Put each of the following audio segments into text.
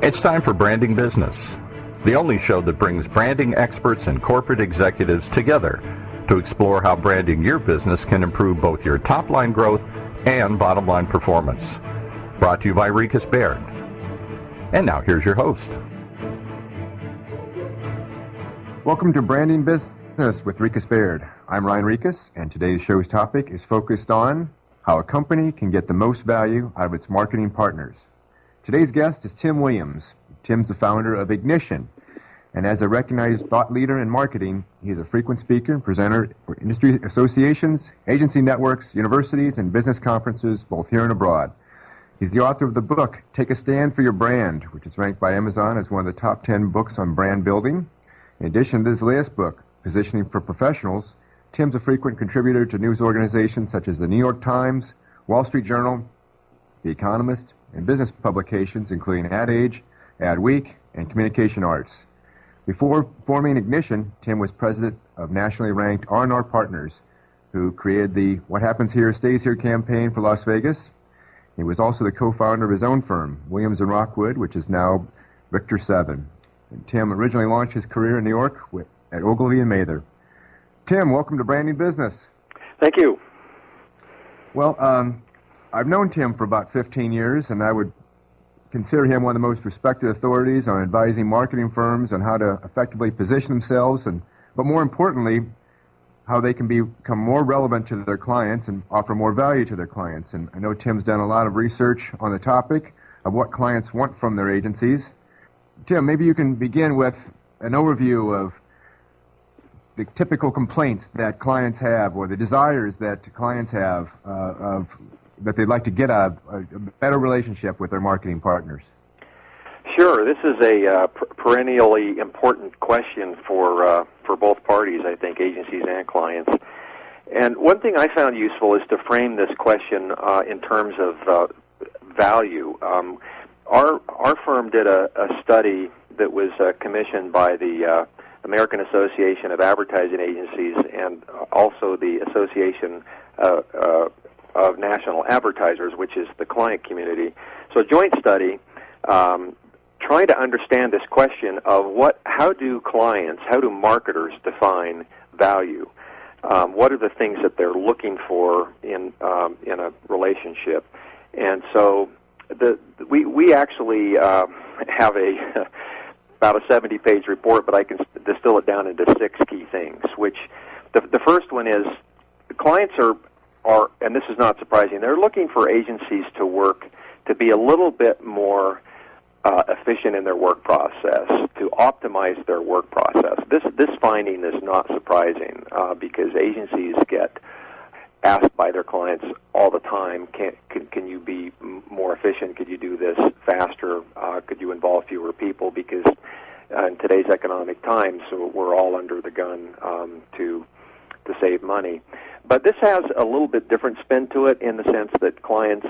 It's time for Branding Business, the only show that brings branding experts and corporate executives together to explore how branding your business can improve both your top-line growth and bottom-line performance. Brought to you by RiechesBaird. And now here's your host. Welcome to Branding Business with RiechesBaird. I'm Ryan Rieches, and today's show's topic is focused on how a company can get the most value out of its marketing partners. Today's guest is Tim Williams. Tim's the founder of Ignition, and as a recognized thought leader in marketing, he's a frequent speaker and presenter for industry associations, agency networks, universities, and business conferences both here and abroad. He's the author of the book, Take a Stand for Your Brand, which is ranked by Amazon as one of the top 10 books on brand building. In addition to his latest book, Positioning for Professionals, Tim's a frequent contributor to news organizations such as the New York Times, Wall Street Journal, The Economist, and business publications including Ad Age, Ad Week, and Communication Arts. Before forming Ignition, Tim was president of nationally ranked R&R Partners, who created the What Happens Here Stays Here campaign for Las Vegas. He was also the co-founder of his own firm, Williams & Rockwood, which is now Victor 7. And Tim originally launched his career in New York at Ogilvy and Mather. Tim, welcome to Branding Business. Thank you. Well, I've known Tim for about 15 years, and I would consider him one of the most respected authorities on advising marketing firms on how to effectively position themselves, but more importantly, how they can become more relevant to their clients and offer more value to their clients. And I know Tim's done a lot of research on the topic of what clients want from their agencies. Tim, maybe you can begin with an overview of the typical complaints that clients have, or the desires that clients have that they'd like to get a better relationship with their marketing partners. Sure. This is a perennially important question for both parties, I think, agencies and clients. And one thing I found useful is to frame this question in terms of value. Our firm did a study that was commissioned by the American Association of Advertising Agencies and also the Association of National Advertisers, which is the client community. So a joint study trying to understand this question of how do marketers define value? What are the things that they're looking for in a relationship? And so we actually have about a 70-page report, but I can distill it down into 6 key things, which the first one is clients are, and this is not surprising, they're looking for agencies to be a little bit more efficient in their work process, to optimize their work process. This finding is not surprising because agencies get asked by their clients all the time, can you be more efficient? Could you do this faster? Could you involve fewer people? Because in today's economic times, we're all under the gun to save money. But this has a little bit different spin to it in the sense that clients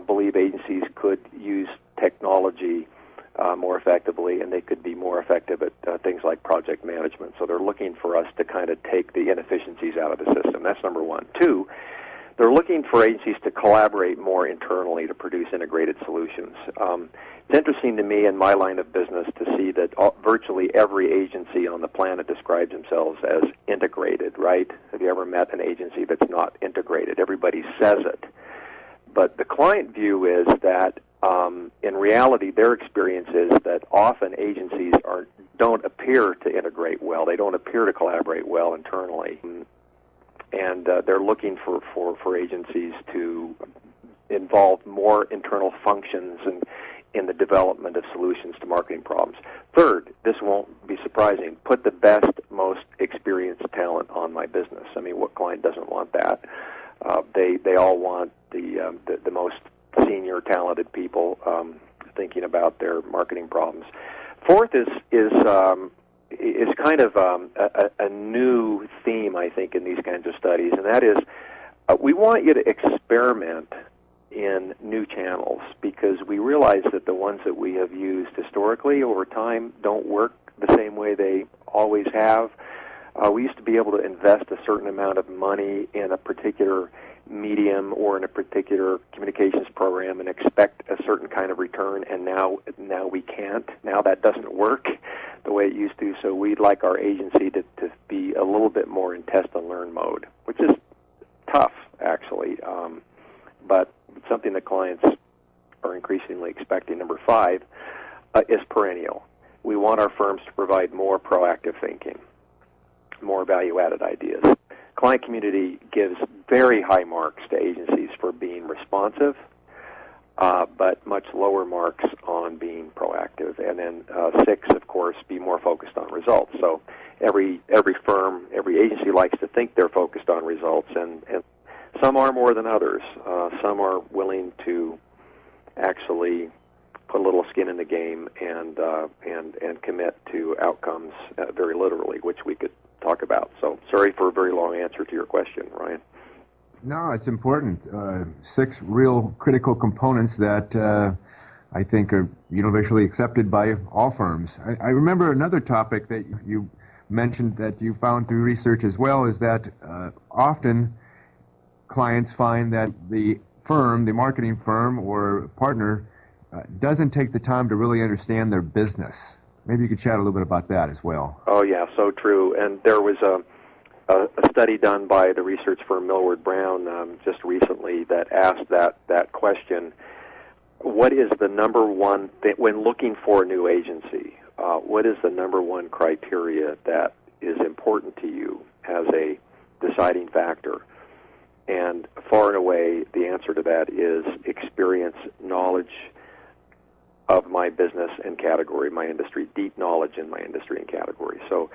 believe agencies could use technology more effectively, and they could be more effective at things like project management. So they're looking for us to kind of take the inefficiencies out of the system. That's number one. 2, they're looking for agencies to collaborate more internally to produce integrated solutions. It's interesting to me in my line of business to see that virtually every agency on the planet describes themselves as integrated, right? Have you ever met an agency that's not integrated? Everybody says it. But the client view is that in reality, their experience is that often agencies don't appear to integrate well. They don't appear to collaborate well internally. And they're looking for agencies to involve more internal functions and in the development of solutions to marketing problems. 3rd, this won't be surprising, put the best, most experienced talent on my business. I mean, what client doesn't want that? They all want the most senior, talented people thinking about their marketing problems. 4th is kind of a new theme, I think, in these kinds of studies, and that is we want you to experiment in new channels because we realize that the ones that we have used historically over time don't work the same way they always have. We used to be able to invest a certain amount of money in a particular medium or in a particular communications program and expect a certain kind of return, and now we can't. Now that doesn't work the way it used to, so we'd like our agency to be a little bit more in test and learn mode, which is tough, actually, but something that clients are increasingly expecting. Number 5 is perennial. We want our firms to provide more proactive thinking, more value-added ideas. Client community gives very high marks to agencies for being responsive, but much lower marks on being proactive. And then 6, of course, be more focused on results. So every firm, every agency likes to think they're focused on results, and some are more than others. Some are willing to actually put a little skin in the game and commit to outcomes very literally, which we could talk about. So sorry for a very long answer to your question, Ryan. No, it's important. 6 real critical components that I think are universally accepted by all firms. I remember another topic that you mentioned that you found through research as well is that often clients find that the firm, the marketing firm or partner, doesn't take the time to really understand their business. Maybe you could chat a little bit about that as well. Oh, yeah, so true. And there was a study done by the research firm Millward Brown just recently that asked that question. What is the number one thing, when looking for a new agency, what is the number one criteria that is important to you as a deciding factor? And far and away, the answer to that is experience, knowledge of my business and category, my industry, deep knowledge in my industry and category. So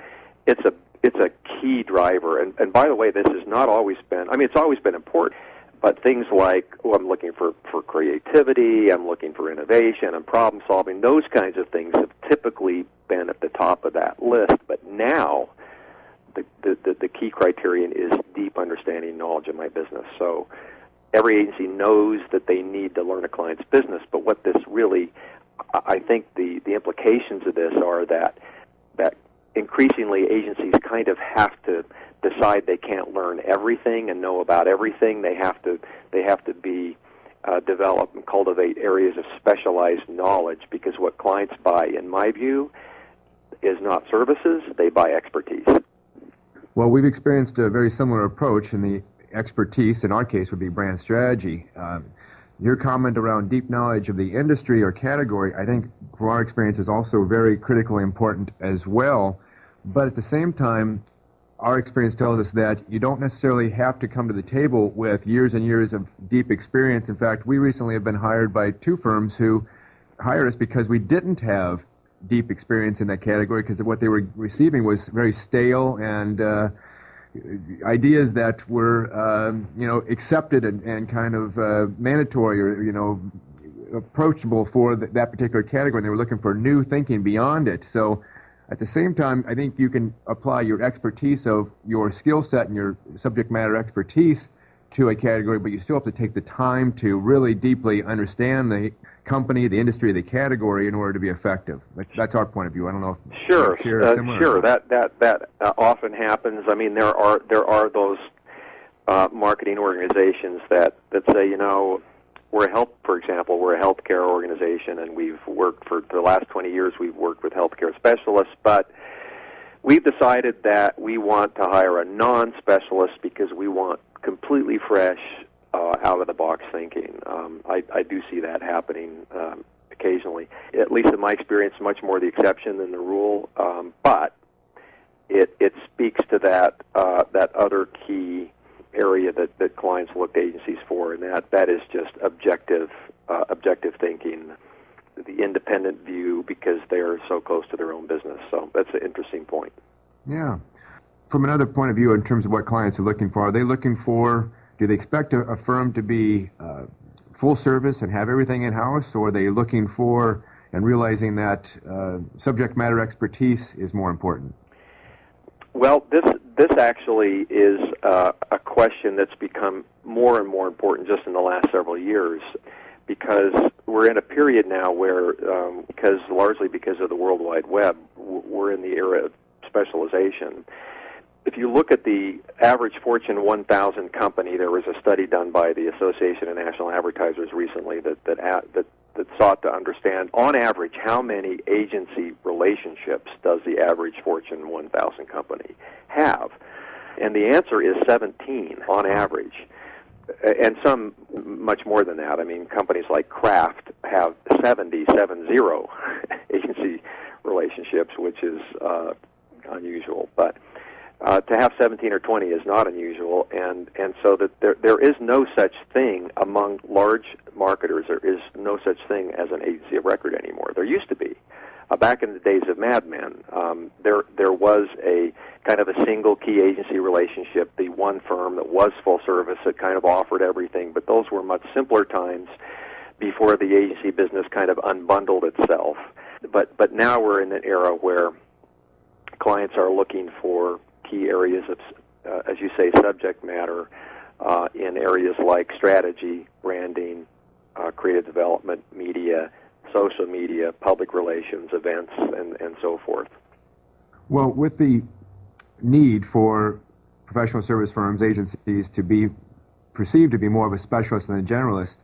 it's a key driver. And by the way, this has not always been, I mean, it's always been important, but things like, I'm looking for creativity, I'm looking for innovation, and problem solving, those kinds of things have typically been at the top of that list. But now, the key criterion is deep understanding, knowledge of my business. So every agency knows that they need to learn a client's business, but what this really, I think the implications of this are that increasingly agencies kind of have to decide they can't learn everything and know about everything. They have to be develop and cultivate areas of specialized knowledge, because what clients buy, in my view, is not services, they buy expertise. Well, we've experienced a very similar approach, and the expertise in our case would be brand strategy. Your comment around deep knowledge of the industry or category, I think, from our experience, is also very critically important as well. But at the same time, our experience tells us that you don't necessarily have to come to the table with years and years of deep experience. In fact, we recently have been hired by 2 firms who hired us because we didn't have deep experience in that category, because what they were receiving was very stale and ideas that were accepted and kind of mandatory or approachable for that particular category, and they were looking for new thinking beyond it. So at the same time, I think you can apply your expertise of your skill set and your subject matter expertise to a category, but you still have to take the time to really deeply understand the company, the industry, the category in order to be effective. That's our point of view. I don't know if sure, you share similar. Sure. That often happens. I mean, there are those marketing organizations that say, we're for example, we're a healthcare organization, and we've worked for the last 20 years. We've worked with healthcare specialists, but we've decided that we want to hire a non-specialist because we want completely fresh, out-of-the-box thinking. I do see that happening occasionally. At least in my experience, much more the exception than the rule. But it speaks to that other key area that clients look to agencies for, and that is just objective thinking, the independent view, because they're so close to their own business. So that's an interesting point. Yeah. From another point of view, in terms of what clients are looking for, do they expect a firm to be full service and have everything in-house, or are they looking for and realizing that subject matter expertise is more important? Well, this actually is a question that's become more and more important just in the last several years, because we're in a period now where, largely because of the World Wide Web, we're in the era of specialization. if you look at the average Fortune 1000 company, there was a study done by the Association of National Advertisers recently that sought to understand, on average, how many agency relationships does the average Fortune 1000 company have? And the answer is 17 on average. And some much more than that. I mean, companies like Kraft have 70 agency relationships, which is unusual. But to have 17 or 20 is not unusual, and so that there is no such thing among large marketers. There is no such thing as an agency of record anymore. There used to be. Back in the days of Mad Men, there was a kind of a single key agency relationship, the one firm that was full service that kind of offered everything, but those were much simpler times before the agency business kind of unbundled itself. But now we're in an era where clients are looking for key areas of, as you say, subject matter in areas like strategy, branding, creative development, media, social media, public relations, events, and so forth. Well, with the need for professional service firms, agencies, to be perceived to be more of a specialist than a generalist,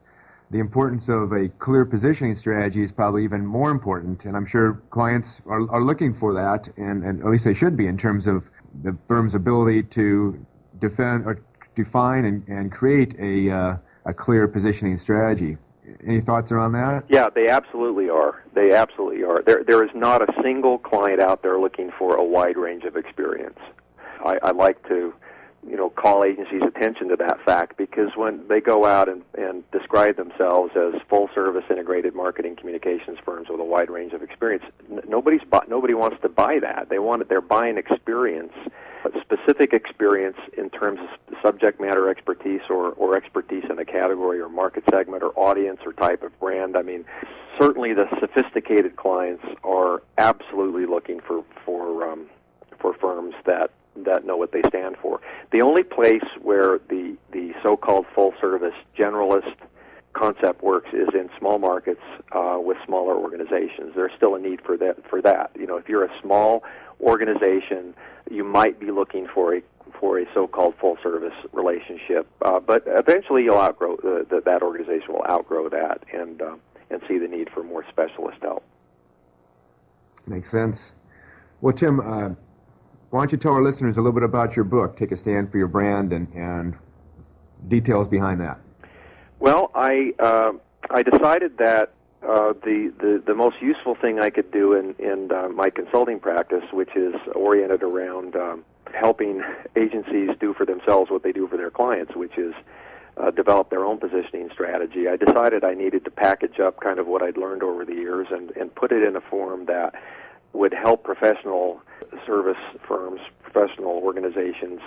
the importance of a clear positioning strategy is probably even more important, and I'm sure clients are looking for that, and at least they should be, in terms of the firm's ability to define and create a clear positioning strategy. Any thoughts around that? Yeah, they absolutely are. They absolutely are. There is not a single client out there looking for a wide range of experience. I like to, call agencies' attention to that fact, because when they go out and describe themselves as full-service integrated marketing communications firms with a wide range of experience, nobody wants to buy that. They're buying experience, specific experience in terms of subject matter expertise or expertise in a category or market segment or audience or type of brand. I mean, certainly the sophisticated clients are absolutely looking for firms that know what they stand for. The only place where the so-called full-service generalist concept works is in small markets with smaller organizations. There's still a need for that. If you're a small organization, you might be looking for a so-called full-service relationship, but eventually you'll outgrow that organization will outgrow that and see the need for more specialist help. Makes sense. Well, Tim, why don't you tell our listeners a little bit about your book, Take a Stand for Your Brand, and details behind that? Well, I decided that the most useful thing I could do in my consulting practice, which is oriented around helping agencies do for themselves what they do for their clients, which is develop their own positioning strategy, I decided I needed to package up kind of what I'd learned over the years and put it in a form that would help professional service firms, professional organizations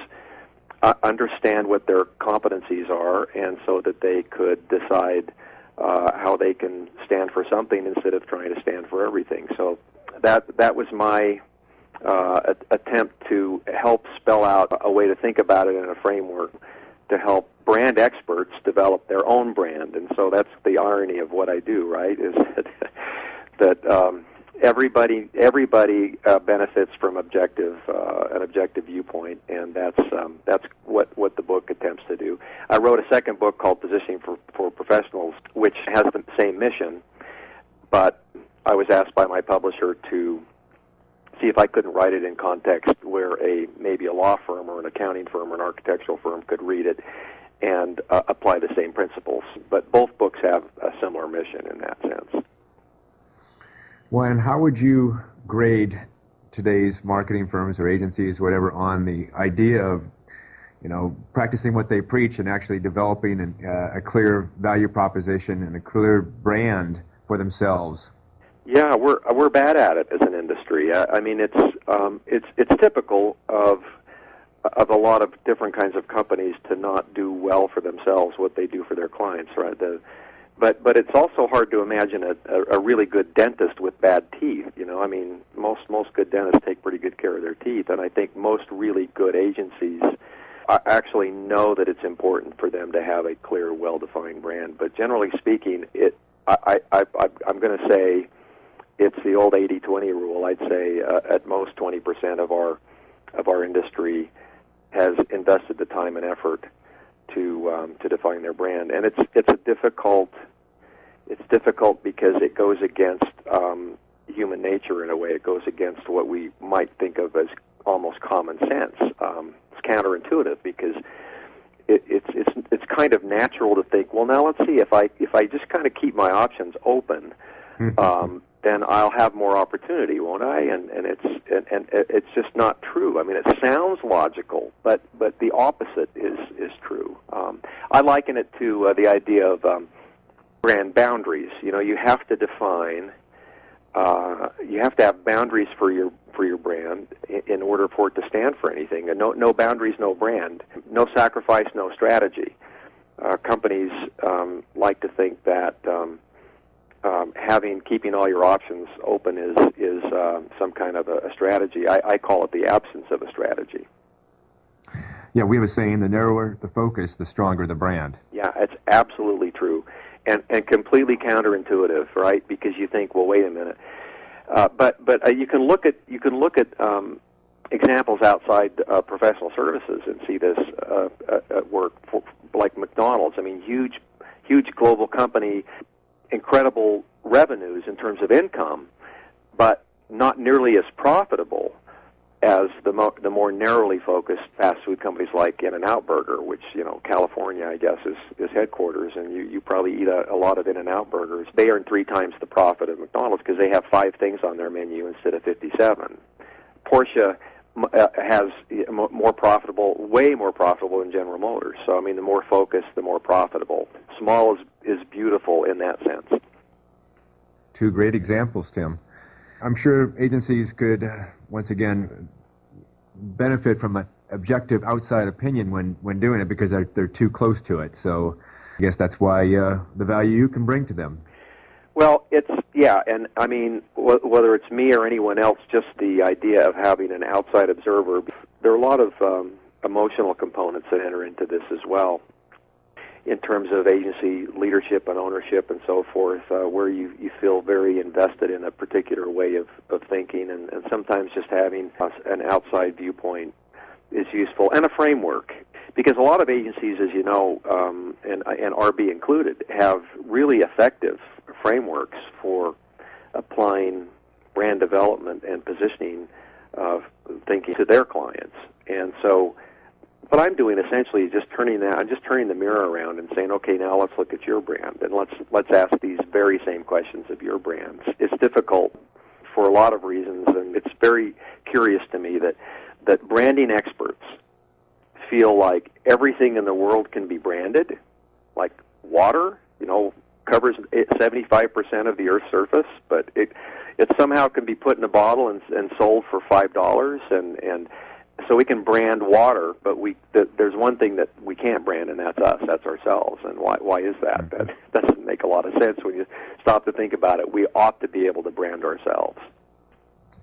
understand what their competencies are, and so that they could decide how they can stand for something instead of trying to stand for everything. So that was my attempt to help spell out a way to think about it in a framework to help brand experts develop their own brand. And so that's the irony of what I do, right, is that everybody benefits from an objective viewpoint, and that's what the book attempts to do. I wrote a second book called Positioning for Professionals, which has the same mission, but I was asked by my publisher to see if I couldn't write it in context where maybe a law firm or an accounting firm or an architectural firm could read it and apply the same principles. But both books have a similar mission in that sense. Well, and how would you grade today's marketing firms or agencies, whatever, on the idea of, practicing what they preach and actually developing a clear value proposition and a clear brand for themselves? Yeah, we're bad at it as an industry. I mean, it's typical of a lot of different kinds of companies to not do well for themselves what they do for their clients, right? But it's also hard to imagine a really good dentist with bad teeth. I mean, most good dentists take pretty good care of their teeth, and I think most really good agencies actually know that it's important for them to have a clear, well-defined brand. But generally speaking, I'm going to say it's the old 80-20 rule. I'd say at most 20% of our industry has invested the time and effort to define their brand, and it's difficult because it goes against human nature in a way. It goes against what we might think of as almost common sense. It's counterintuitive because it's kind of natural to think, well, now let's see, if I just kind of keep my options open, then I'll have more opportunity, won't I? And it's just not true. I mean, it sounds logical, but the opposite is true. I liken it to the idea of brand boundaries. You know, you have to define. You have to have boundaries for your brand in order for it to stand for anything. And no boundaries, no brand. No sacrifice, no strategy. Companies like to think that keeping all your options open is some kind of a strategy. I call it the absence of a strategy. Yeah, we have a saying: the narrower the focus, the stronger the brand. Yeah, it's absolutely true. And completely counterintuitive, right? Because you think, well, wait a minute. But you can look at examples outside professional services and see this at work, like McDonald's. I mean, huge global company, incredible revenues in terms of income, but not nearly as profitable as the more narrowly focused fast food companies like In-N-Out Burger, which, you know, California, I guess, is headquarters, and you probably eat a lot of In-N-Out Burgers. They earn 3 times the profit of McDonald's because they have 5 things on their menu instead of 57. Porsche has more profitable, way more profitable than General Motors. So, I mean, the more focused, the more profitable. Small is beautiful in that sense. 2 great examples, Tim. I'm sure agencies could, once again, benefit from an objective outside opinion when doing it because they're too close to it. So I guess that's why the value you can bring to them. Well, and I mean, whether it's me or anyone else, just the idea of having an outside observer, there are a lot of emotional components that enter into this as well, in terms of agency leadership and ownership and so forth, where you feel very invested in a particular way of thinking, and sometimes just having an outside viewpoint is useful, and a framework. Because a lot of agencies, as you know, and RB included, have really effective frameworks for applying brand development and positioning thinking to their clients. And so what I'm doing essentially is I'm just turning the mirror around and saying, okay, now let's look at your brand, and let's ask these very same questions of your brands. It's difficult for a lot of reasons, and it's very curious to me that branding experts feel like everything in the world can be branded, like water, you know, covers 75% of the Earth's surface, but it somehow can be put in a bottle and sold for $5, and so we can brand water, but there's one thing that we can't brand, and that's us, that's ourselves. And why is that? That doesn't make a lot of sense when you stop to think about it. We ought to be able to brand ourselves.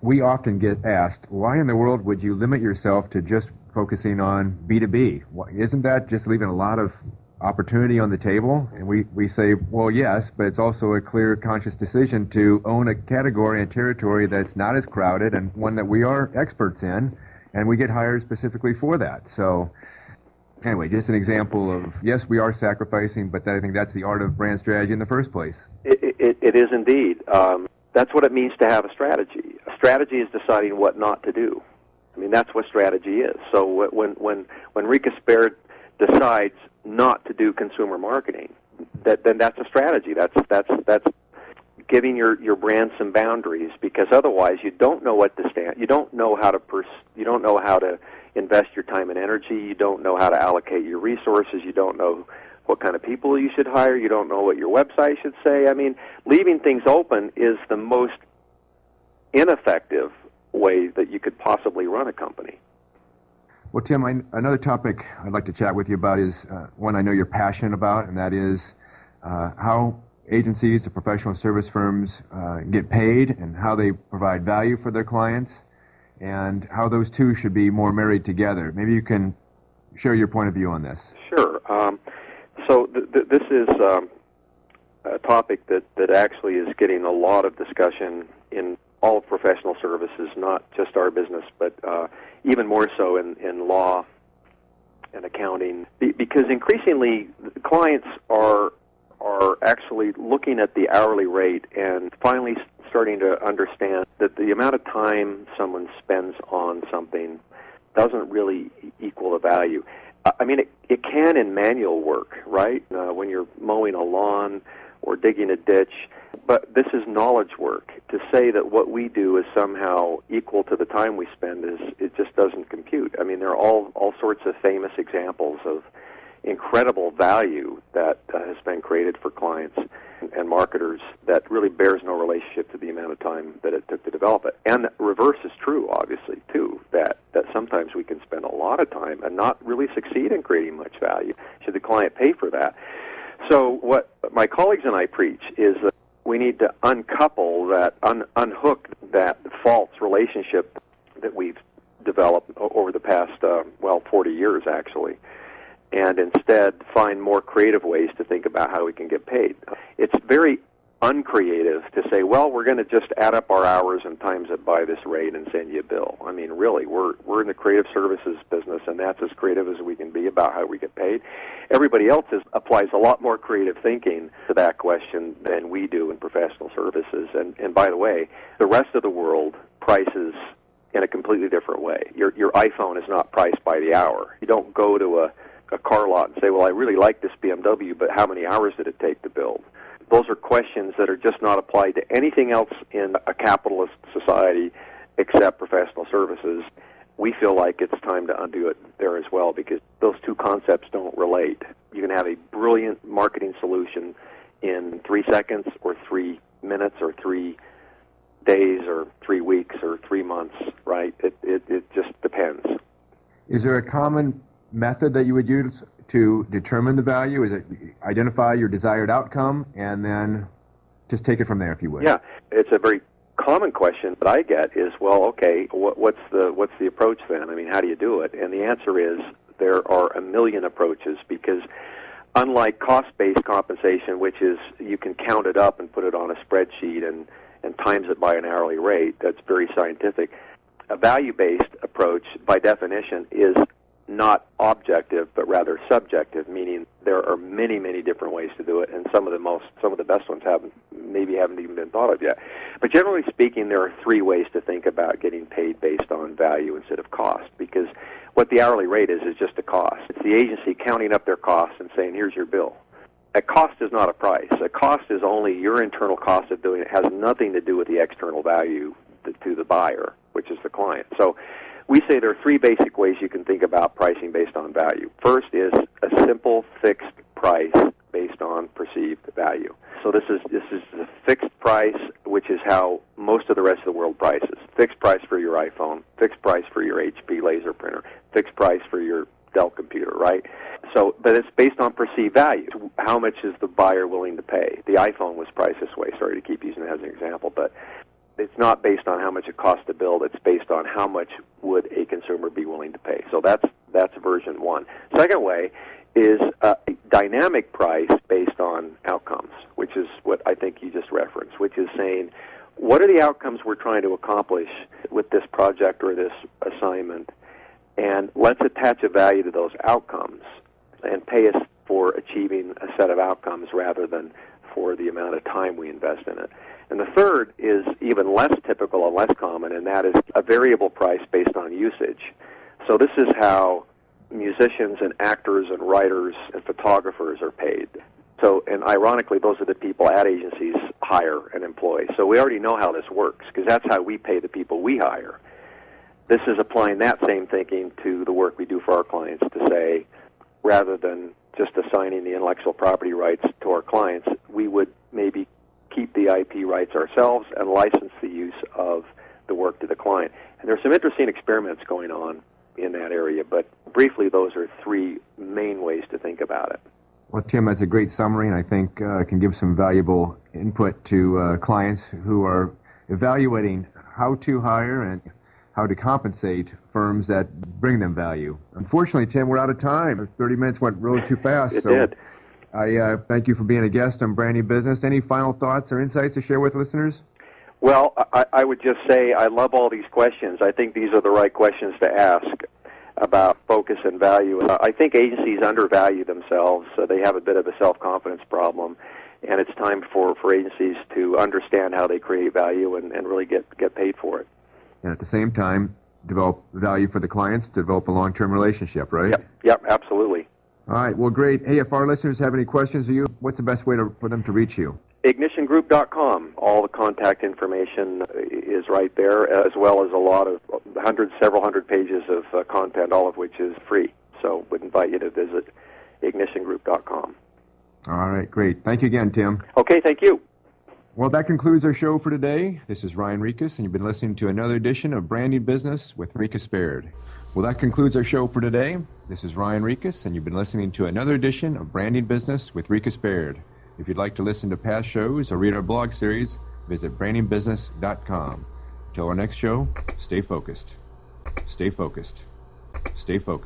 We often get asked, why in the world would you limit yourself to just focusing on B2B? Isn't that just leaving a lot of opportunity on the table? And we say, well, yes, but it's also a clear, conscious decision to own a category and territory that's not as crowded and one that we are experts in, and we get hired specifically for that. So anyway, just an example of, yes, we are sacrificing, but I think that's the art of brand strategy in the first place. It is indeed. That's what it means to have a strategy. A strategy is deciding what not to do. I mean, that's what strategy is. So when RiechesBaird decides not to do consumer marketing, then that's a strategy. That's giving your brand some boundaries, because otherwise you don't know what to stand. You don't know how to invest your time and energy. You don't know how to allocate your resources. You don't know what kind of people you should hire. You don't know what your website should say. I mean, leaving things open is the most ineffective way that you could possibly run a company. Well, Tim, another topic I'd like to chat with you about is one I know you're passionate about, and that is how agencies or professional service firms get paid and how they provide value for their clients, and how those two should be more married together. Maybe you can share your point of view on this. Sure. So this is a topic that actually is getting a lot of discussion in all of professional services, not just our business, but even more so in law, and accounting, because increasingly clients are actually looking at the hourly rate and finally starting to understand that the amount of time someone spends on something doesn't really equal the value. I mean, it can in manual work, right? When you're mowing a lawn or digging a ditch, but this is knowledge work. To say that what we do is somehow equal to the time we spend it just doesn't compute. I mean, there are all sorts of famous examples of incredible value that has been created for clients and marketers that really bears no relationship to the amount of time that it took to develop it. And the reverse is true, obviously, too, that sometimes we can spend a lot of time and not really succeed in creating much value should the client pay for that. So what my colleagues and I preach is that we need to uncouple that, unhook that false relationship that we've developed over the past, 40 years, actually, and instead find more creative ways to think about how we can get paid. It's very uncreative to say, well, we're going to just add up our hours and times it by this rate and send you a bill. I mean, really, we're in the creative services business, and that's as creative as we can be about how we get paid. Everybody else applies a lot more creative thinking to that question than we do in professional services. And by the way, the rest of the world prices in a completely different way. Your iPhone is not priced by the hour. You don't go to a car lot and say, well, I really like this BMW, but how many hours did it take to build? Those are questions that are just not applied to anything else in a capitalist society except professional services. We feel like it's time to undo it there as well, because those two concepts don't relate. You can have a brilliant marketing solution in 3 seconds or 3 minutes or 3 days or 3 weeks or 3 months, right? It just depends. Is there a common method that you would use to determine the value? Is it identify your desired outcome and then just take it from there, if you would? Yeah, it's a very common question that I get is, well, okay, what's the approach then? I mean, how do you do it? And the answer is there are a million approaches, because unlike cost-based compensation, which is you can count it up and put it on a spreadsheet and times it by an hourly rate, that's very scientific. A value-based approach, by definition, is not objective, but rather subjective, meaning there are many, many different ways to do it, and some of the best ones haven't even been thought of yet. But generally speaking, there are 3 ways to think about getting paid based on value instead of cost, because what the hourly rate is just a cost. It's the agency counting up their costs and saying, here's your bill. A cost is not a price. A cost is only your internal cost of doing it. It has nothing to do with the external value to the buyer, which is the client. So we say there are 3 basic ways you can think about pricing based on value. First is a simple fixed price based on perceived value. So this is a fixed price, which is how most of the rest of the world prices. Fixed price for your iPhone, fixed price for your HP laser printer, fixed price for your Dell computer, right? So, but it's based on perceived value. How much is the buyer willing to pay? The iPhone was priced this way. Sorry to keep using it as an example, but it's not based on how much it costs to build. It's based on how much would a consumer be willing to pay. So that's version 1. Second way is a dynamic price based on outcomes, which is what I think you just referenced, which is saying, what are the outcomes we're trying to accomplish with this project or this assignment? And let's attach a value to those outcomes and pay us for achieving a set of outcomes rather than for the amount of time we invest in it. And the third is even less typical and less common, and that is a variable price based on usage. So this is how musicians and actors and writers and photographers are paid. So, and ironically, those are the people ad agencies hire and employ. So we already know how this works, because that's how we pay the people we hire. This is applying that same thinking to the work we do for our clients to say, rather than just assigning the intellectual property rights to our clients, we would maybe keep the IP rights ourselves and license the use of the work to the client. And there's some interesting experiments going on in that area, but briefly, those are 3 main ways to think about it. Well, Tim, that's a great summary, and I think can give some valuable input to clients who are evaluating how to hire and how to compensate firms that bring them value. Unfortunately, Tim, we're out of time. 30 minutes went really too fast. It did. I thank you for being a guest on Branding Business. Any final thoughts or insights to share with listeners? Well, I would just say I love all these questions. I think these are the right questions to ask. about focus and value. I think agencies undervalue themselves. They have a bit of a self-confidence problem, and it's time for agencies to understand how they create value and really get paid for it. And at the same time, develop value for the clients to develop a long-term relationship, right? Yep, absolutely. All right, well, great. Hey, if our listeners have any questions for you, what's the best way for them to reach you? IgnitionGroup.com. All the contact information is right there, as well as a lot of several hundred pages of content, all of which is free. So would invite you to visit IgnitionGroup.com. All right, great. Thank you again, Tim. Okay, thank you. Well, that concludes our show for today. This is Ryan Rieches, and you've been listening to another edition of Branding Business with RiechesBaird. Well, that concludes our show for today. This is Ryan Rieches, and you've been listening to another edition of Branding Business with RiechesBaird. If you'd like to listen to past shows or read our blog series, visit brandingbusiness.com. Until our next show, stay focused. Stay focused. Stay focused.